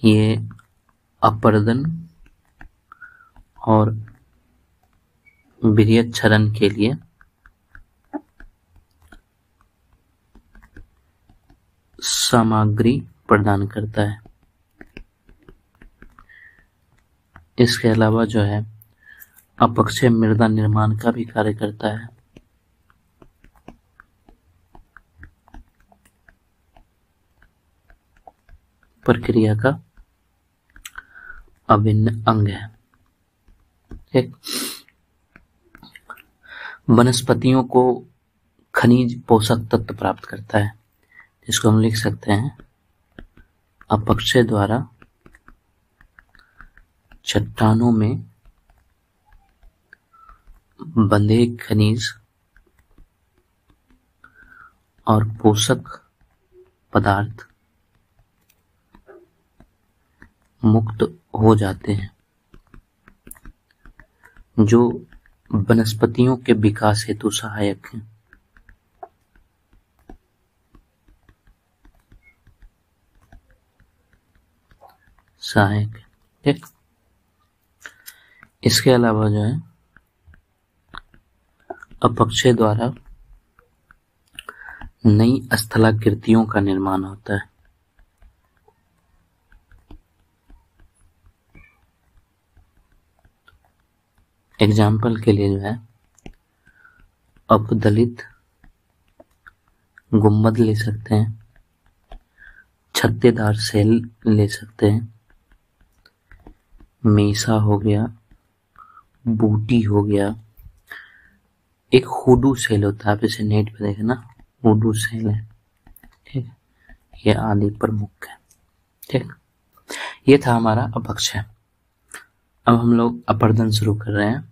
ये अपर्दन और वीर्यक्षरण के लिए सामग्री प्रदान करता है। इसके अलावा जो है अपक्षय मृदा निर्माण का भी कार्य करता है। प्रक्रिया का अभिन्न अंग है। ठीक। वनस्पतियों को खनिज पोषक तत्व प्राप्त करता है, जिसको हम लिख सकते हैं अपक्षय द्वारा चट्टानों में बंधे खनिज और पोषक पदार्थ मुक्त हो जाते हैं, जो वनस्पतियों के विकास हेतु सहायक हैं। ठीक। इसके अलावा जो है अपक्षय द्वारा नई स्थलाकृतियों का निर्माण होता है। एग्जाम्पल के लिए जो है अपदलित गुम्बद ले सकते हैं, छत्तेदार सेल ले सकते हैं, मेसा हो गया, बूटी हो गया, एक हुडू सेल होता है, आप इसे नेट पे देखें ना, हुडू सेल है। ठीक, ये आदि प्रमुख है। ठीक, ये था हमारा अपक्षय। अब हम लोग अपर्दन शुरू कर रहे हैं।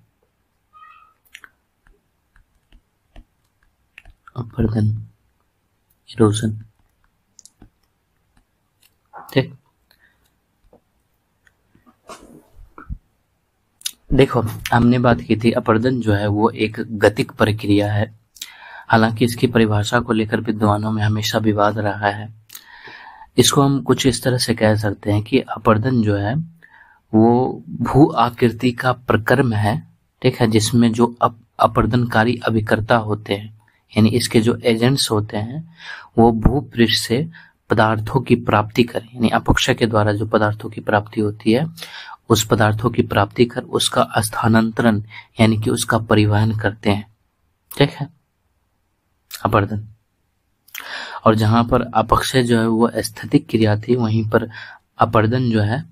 अपर्दन, इरोजन। ठीक, देखो हमने बात की थी अपर्दन जो है वो एक गतिक प्रक्रिया है। हालांकि इसकी परिभाषा को लेकर विद्वानों में हमेशा विवाद रहा है। इसको हम कुछ इस तरह से कह सकते हैं कि अपर्दन जो है वो भू आकृति का प्रक्रम है। ठीक है, जिसमें जो अपर्दनकारी अभिकर्ता होते हैं, यानी इसके जो एजेंट्स होते हैं, वो भूपृष्ठ से पदार्थों की प्राप्ति करें, यानी अपक्षय के द्वारा जो पदार्थों की प्राप्ति होती है, उस पदार्थों की प्राप्ति कर उसका स्थानांतरण यानी कि उसका परिवहन करते हैं। ठीक है, अपर्दन। और जहां पर अपक्षय जो है वो स्थैतिक क्रिया थी, वहीं पर अपर्दन जो है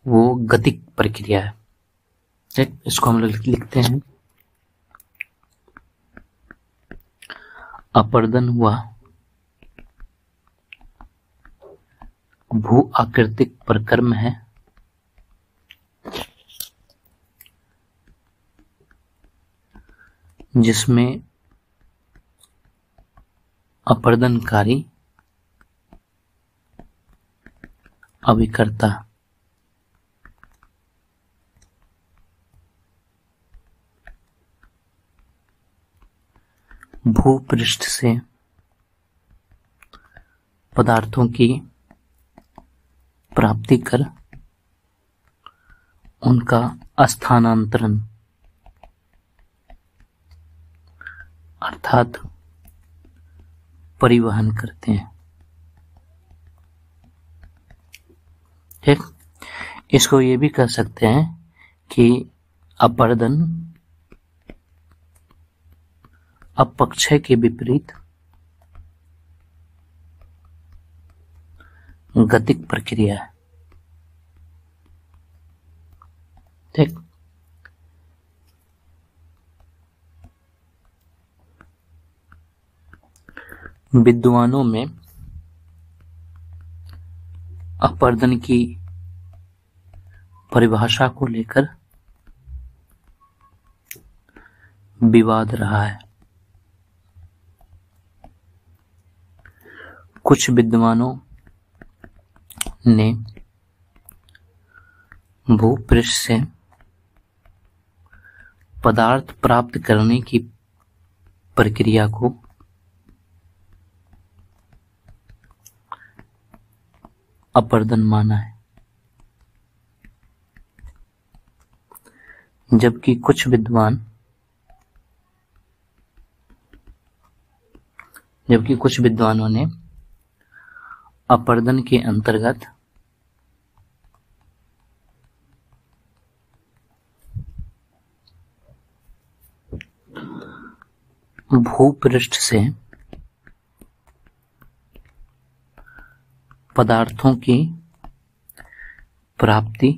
वो गतिक प्रक्रिया है। ठीक, इसको हम लोग लिखते हैं अपर्दन हुआ भू आकृतिक प्रक्रम है जिसमें अपर्दनकारी अभिकर्ता भूपृष्ठ से पदार्थों की प्राप्ति कर उनका स्थानांतरण अर्थात परिवहन करते हैं। ठीक, इसको ये भी कह सकते हैं कि अपर्दन अपक्षय के विपरीत गतिक प्रक्रिया है। ठीक, विद्वानों में अपर्दन की परिभाषा को लेकर विवाद रहा है। कुछ विद्वानों ने भूपृष्ठ से पदार्थ प्राप्त करने की प्रक्रिया को अपर्दन माना है, जबकि कुछ विद्वानों ने अपर्दन के अंतर्गत भूपृष्ठ से पदार्थों की प्राप्ति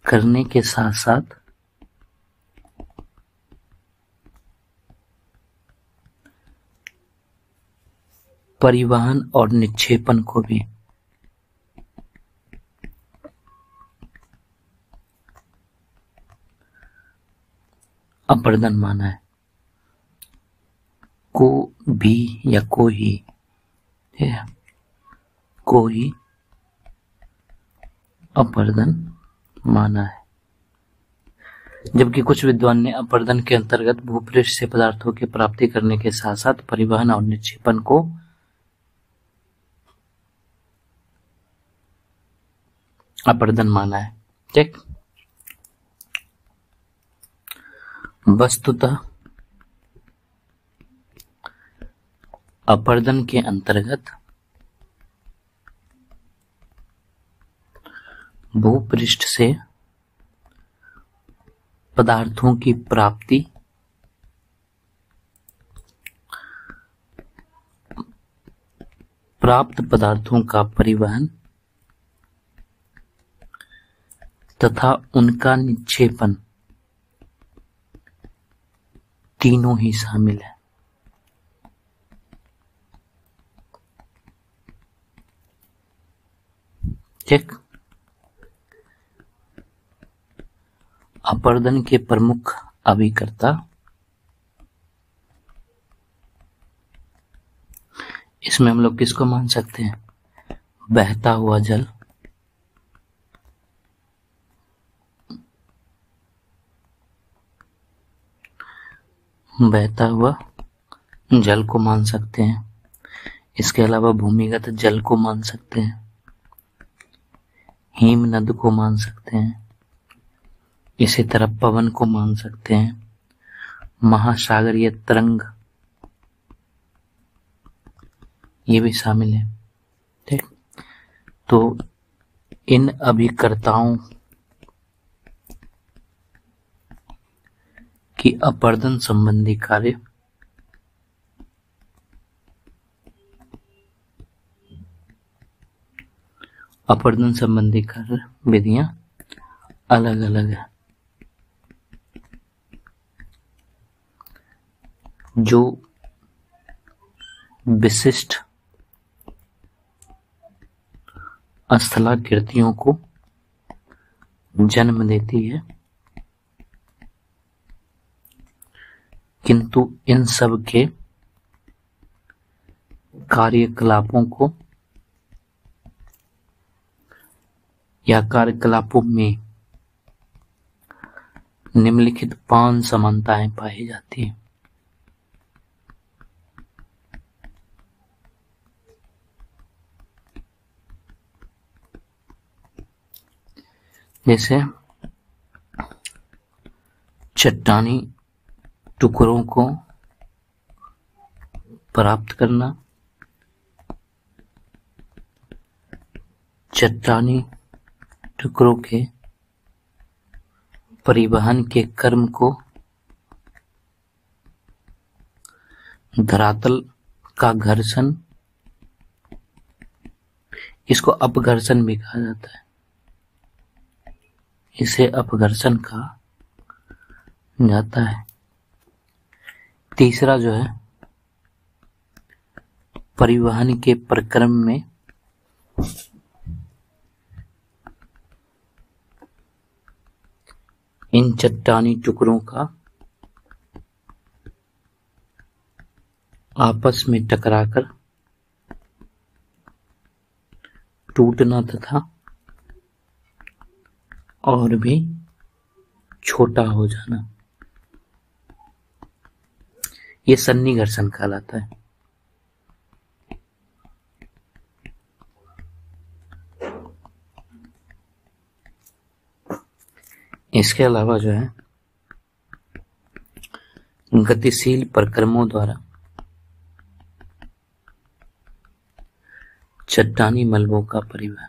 करने के साथ साथ परिवहन और निक्षेपण को भी अपर्दन माना है। को भी या को ही अपर्दन माना है, जबकि कुछ विद्वान ने अपर्दन के अंतर्गत भूपृष्ठ से पदार्थों की प्राप्ति करने के साथ साथ परिवहन और निक्षेपण को अपर्दन माना है। ठीक, वस्तुतः अपर्दन के अंतर्गत भूपृष्ठ से पदार्थों की प्राप्ति प्राप्त पदार्थों का परिवहन तथा उनका निक्षेपण तीनों ही शामिल है। ठीक, अपर्दन के प्रमुख अभिकर्ता इसमें हम लोग किसको मान सकते हैं? बहता हुआ जल, बहता हुआ जल को मान सकते हैं। इसके अलावा भूमिगत जल को मान सकते हैं, हिम नद को मान सकते हैं, इसी तरह पवन को मान सकते हैं, महासागरीय तरंग ये भी शामिल है। ठीक, तो इन अभिकर्ताओं की अपर्दन संबंधी कार्य विधियां अलग अलग है। जो विशिष्ट स्थलाकृतियों को जन्म देती है, किंतु इन सब के कार्यकलापों को या कार्यकलापों में निम्नलिखित 5 समानताएं पाई जाती हैं। जैसे चट्टानी टुकड़ों को प्राप्त करना, चट्टानी टुकड़ों के परिवहन के कर्म को धरातल का घर्षण, इसको अपघर्षण भी कहा जाता है, इसे अपघर्षण कहा जाता है। तीसरा जो है परिवहन के प्रक्रम में इन चट्टानी टुकड़ों का आपस में टकराकर टूटना तथा और भी छोटा हो जाना, ये सन्नी घर्षण कहलाता है। इसके अलावा जो है गतिशील प्रक्रमों द्वारा चट्टानी मलबों का परिवहन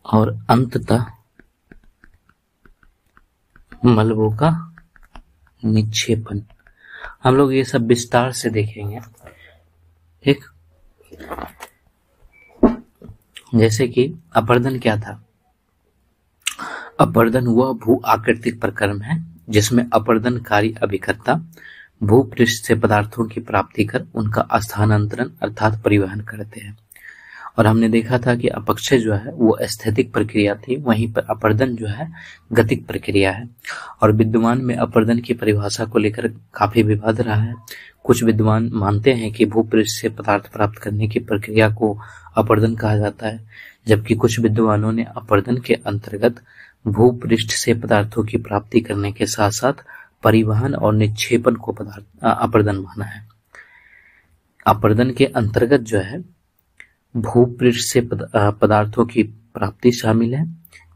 और अंततः मलबों का निक्षेपण, हम लोग ये सब विस्तार से देखेंगे। ठीक, जैसे कि अपरदन क्या था? अपरदन वह भू आकृतिक प्रक्रम है जिसमें अपरदनकारी अभिकर्ता भूपृष्ठ से पदार्थों की प्राप्ति कर उनका स्थानांतरण अर्थात परिवहन करते हैं। और हमने देखा था कि अपक्षय जो है वो स्थैतिक प्रक्रिया थी, वहीं पर अपरदन जो है गतिक प्रक्रिया है। और विद्वान में अपरदन की परिभाषा को लेकर काफी विवाद रहा है। कुछ विद्वान मानते हैं कि भूपृष्ठ से पदार्थ प्राप्त करने की प्रक्रिया को अपरदन कहा जाता है, जबकि कुछ विद्वानों ने अपरदन के अंतर्गत भूपृष्ठ से पदार्थों की प्राप्ति करने के साथ साथ परिवहन और निक्षेपण को अपरदन माना है। अपरदन के अंतर्गत जो है भूपृष्ठ से पदार्थों की प्राप्ति शामिल है,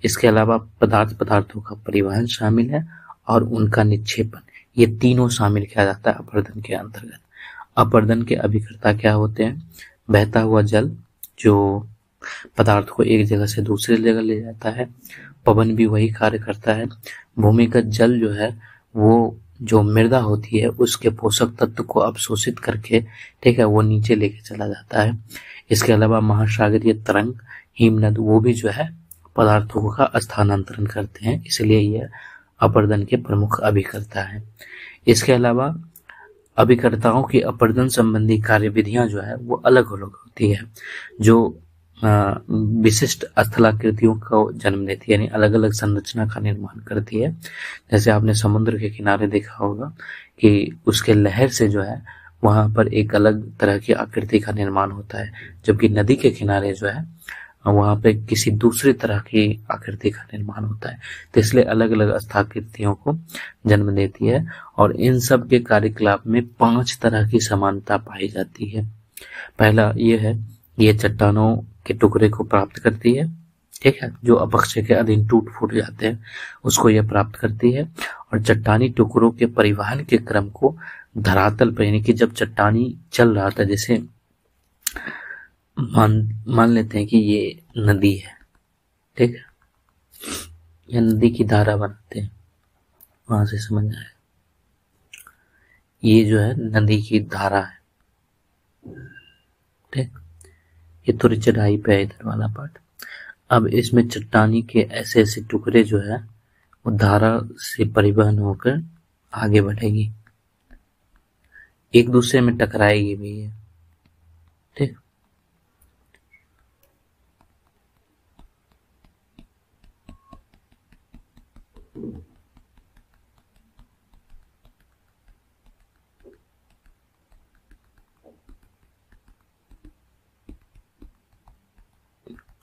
इसके अलावा पदार्थों का परिवहन शामिल है और उनका निक्षेपण, ये तीनों शामिल किया जाता है अपरदन के अंतर्गत। अपरदन के अभिकर्ता क्या होते हैं? बहता हुआ जल जो पदार्थ को एक जगह से दूसरी जगह ले जाता है, पवन भी वही कार्य करता है। भूमिगत जल जो है वो जो मृदा होती है उसके पोषक तत्व को अवशोषित करके, ठीक है, वो नीचे लेके चला जाता है। इसके अलावा महासागरीय तरंग, हिमनद, वो भी जो है पदार्थों का स्थानांतरण करते हैं, इसलिए यह अपरदन के प्रमुख अभिकर्ता है। इसके अलावा अभिकर्ताओं की अपरदन संबंधी कार्यविधियां जो है वो अलग अलग होती है, जो विशिष्ट स्थलाकृतियों को जन्म देती है, यानी अलग अलग संरचना का निर्माण करती है। जैसे आपने समुद्र के किनारे देखा होगा कि उसके लहर से जो है वहां पर एक अलग तरह की आकृति का निर्माण होता है, जबकि नदी के किनारे जो है वहां पे किसी दूसरी तरह की आकृति का निर्माण होता है। तो इसलिए अलग अलग स्थलाकृतियों को जन्म देती है। और इन सब के कार्यकलाप में 5 तरह की समानता पाई जाती है। पहला ये है, ये चट्टानों के टुकड़े को प्राप्त करती है, ठीक है, जो अपक्षय के अधीन टूट फूट जाते हैं उसको यह प्राप्त करती है। और चट्टानी टुकड़ों के परिवहन के क्रम को धरातल पर, यानी कि जब चट्टानी चल रहा था, जैसे मान लेते हैं कि ये नदी है, ठीक है, या नदी की धारा बनाते हैं, वहां से समझ आए, ये जो है नदी की धारा है, ठीक, ये थोड़ी चढ़ाई पे है इधर वाला पार्ट। अब इसमें चट्टानी के ऐसे ऐसे टुकड़े जो है वो धारा से परिवहन होकर आगे बढ़ेगी, एक दूसरे में टकराएगी भी है, ठीक।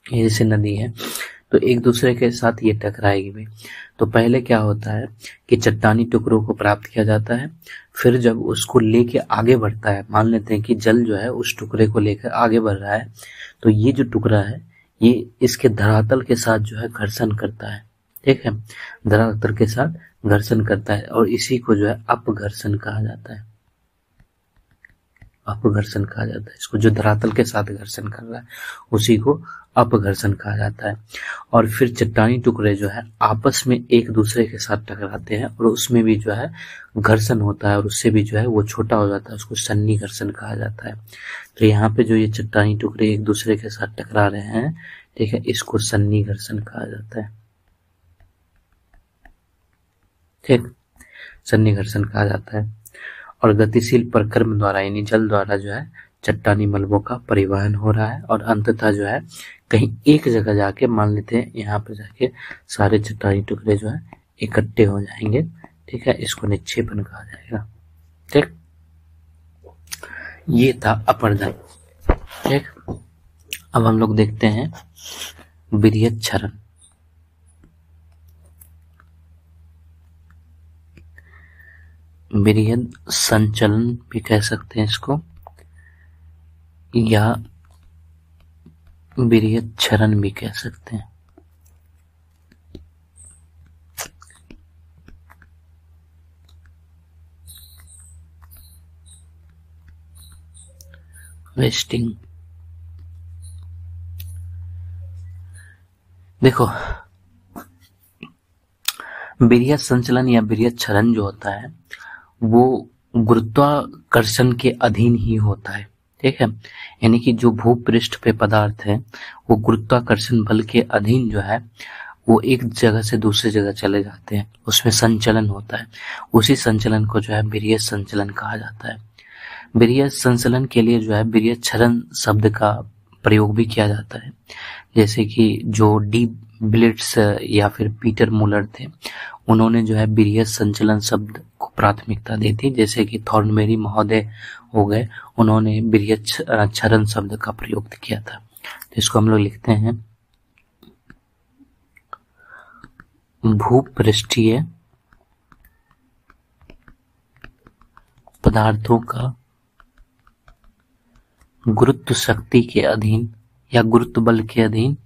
ये जैसे नदी है तो एक दूसरे के साथ ये टकराएगी भी। तो पहले क्या होता है कि चट्टानी टुकड़ों को प्राप्त किया जाता है, फिर जब उसको लेके आगे बढ़ता है, मान लेते हैं कि जल जो है उस टुकड़े को लेकर आगे बढ़ रहा है, तो ये जो टुकड़ा है ये इसके धरातल के साथ जो है घर्षण करता है, ठीक है, धरातल के साथ घर्षण करता है और इसी को जो है अपघर्षण कहा जाता है। अपघर्षण कहा जाता है इसको, जो धरातल के साथ घर्षण कर रहा है उसी को अपघर्षण कहा जाता है। और फिर चट्टानी टुकड़े जो है आपस में एक दूसरे के साथ टकराते हैं और उसमें भी जो है घर्षण होता है और उससे भी जो है वो छोटा हो जाता है, उसको सन्नी घर्षण कहा जाता है। तो यहाँ पे जो ये चट्टानी टुकड़े एक दूसरे के साथ टकरा रहे हैं, ठीक है, इसको सन्नी घर्षण कहा जाता है, ठीक, सन्नी घर्षण कहा जाता है। और गतिशील प्रक्रम द्वारा यानी जल द्वारा जो है चट्टानी मलबों का परिवहन हो रहा है और अंततः जो है कहीं एक जगह जाके, मान लेते हैं यहाँ पर जाके सारे चट्टानी टुकड़े जो है इकट्ठे हो जाएंगे। ठीक है, इसको निक्षेपण कहा जाएगा। ठीक, ये था अपरदन। ठीक, अब हम लोग देखते हैं विरहित क्षरण। विरहित संचलन भी कह सकते हैं इसको, या विरहित क्षरण भी कह सकते हैं। वेस्टिंग, देखो विरहित संचलन या विरहित क्षरण जो होता है वो गुरुत्वाकर्षण के अधीन ही होता है। ठीक है, यानी कि जो भूपृष्ठ पे पदार्थ है वो गुरुत्वाकर्षण बल के अधीन जो है वो एक जगह से दूसरी जगह चले जाते हैं, उसमें संचलन होता है। उसी संचलन को जो है विरहित संचलन कहा जाता है। विरहित संचलन के लिए जो है विरहित क्षरण शब्द का प्रयोग भी किया जाता है। जैसे कि जो डी ब्लिट्स या फिर पीटर मुलर थे, उन्होंने जो है विरहित संचलन शब्द को प्राथमिकता दी थी। जैसे कि थॉर्नबेरी महोदय हो गए, उन्होंने विरहित क्षरण शब्द का प्रयोग किया था। तो इसको हम लोग लिखते हैं भूपृष्ठीय पदार्थों का गुरुत्व शक्ति के अधीन या गुरुत्व बल के अधीन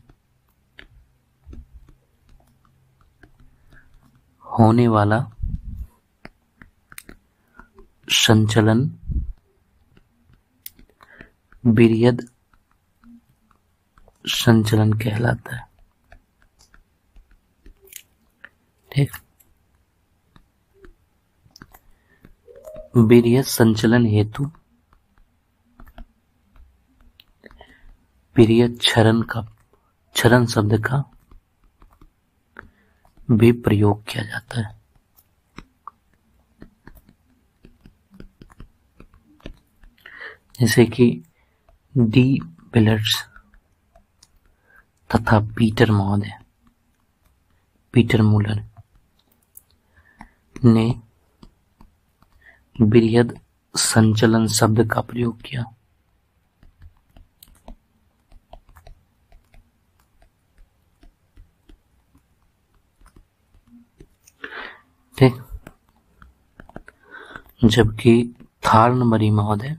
होने वाला संचलन विरहित संचलन कहलाता है। ठीक, विरहित संचलन हेतु विरहित क्षरण शब्द का भी प्रयोग किया जाता है। जैसे कि डी बिलर्स तथा पीटर मुलर ने विरहित संचलन शब्द का प्रयोग किया। ठीक, जबकि थॉर्नबरी महोदय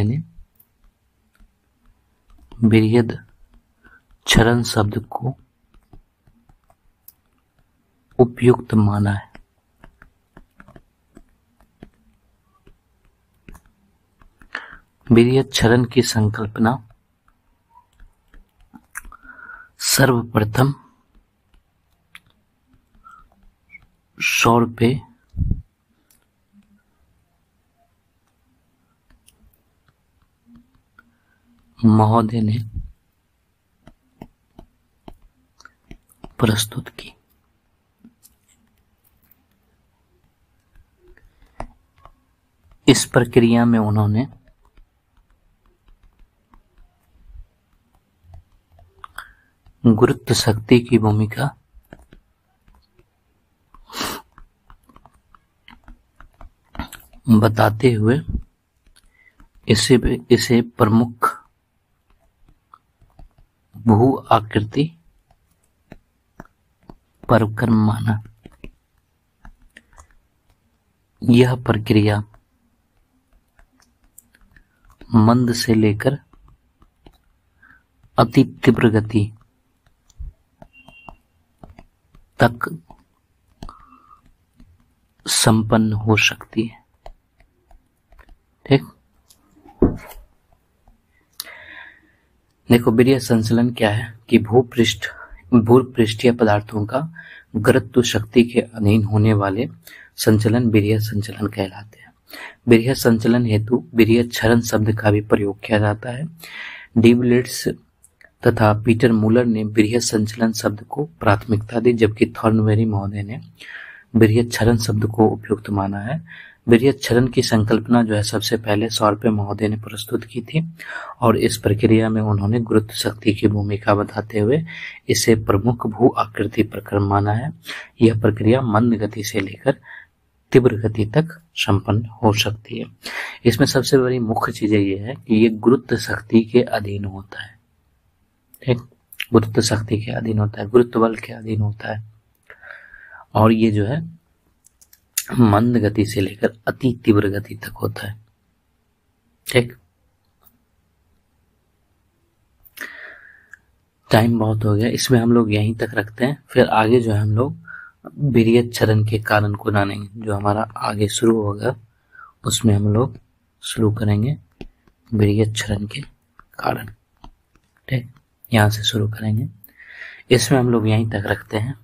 ने विरहित क्षरण शब्द को उपयुक्त माना है। विरहित क्षरण की संकल्पना सर्वप्रथम शॉर्पे महोदय ने प्रस्तुत की। इस प्रक्रिया में उन्होंने गुरुत्व शक्ति की भूमिका बताते हुए इसे प्रमुख भू आकृति परक्रम माना। यह प्रक्रिया मंद से लेकर अति तीव्र गति तक संपन्न हो सकती है। ठीक, देखो विरहित संचलन क्या है कि भूपृष्ठीय पदार्थों का गुरुत्व शक्ति के अधीन होने वाले संचलन विरहित संचलन कहलाते हैं। विरहित संचलन हेतु विरहित क्षरण शब्द का भी प्रयोग किया जाता है। डी ब्लिट्स तथा पीटर मुलर ने बृहत संचलन शब्द को प्राथमिकता दी, जबकि थॉर्नबेरी महोदय ने बृहत क्षरण शब्द को उपयुक्त माना है। बृहत क्षरण की संकल्पना जो है सबसे पहले सॉर्पे महोदय ने प्रस्तुत की थी और इस प्रक्रिया में उन्होंने गुरुत्व शक्ति की भूमिका बताते हुए इसे प्रमुख भू आकृति प्रक्रम माना है। यह प्रक्रिया मंद गति से लेकर तीव्र गति तक संपन्न हो सकती है। इसमें सबसे बड़ी मुख्य चीज ये है कि ये गुरुत्व शक्ति के अधीन होता है। ठीक, गुरुत्व शक्ति के अधीन होता है, गुरुत्व बल के अधीन होता है और ये जो है मंद गति से लेकर अति तीव्र गति तक होता है। ठीक, टाइम बहुत हो गया, इसमें हम लोग यहीं तक रखते हैं। फिर आगे जो है हम लोग बृहत क्षरण के कारण को जानेंगे। जो हमारा आगे शुरू होगा उसमें हम लोग शुरू करेंगे बृहत क्षरण के कारण। ठीक, यहां से शुरू करेंगे। इसमें हम लोग यहीं तक रखते हैं।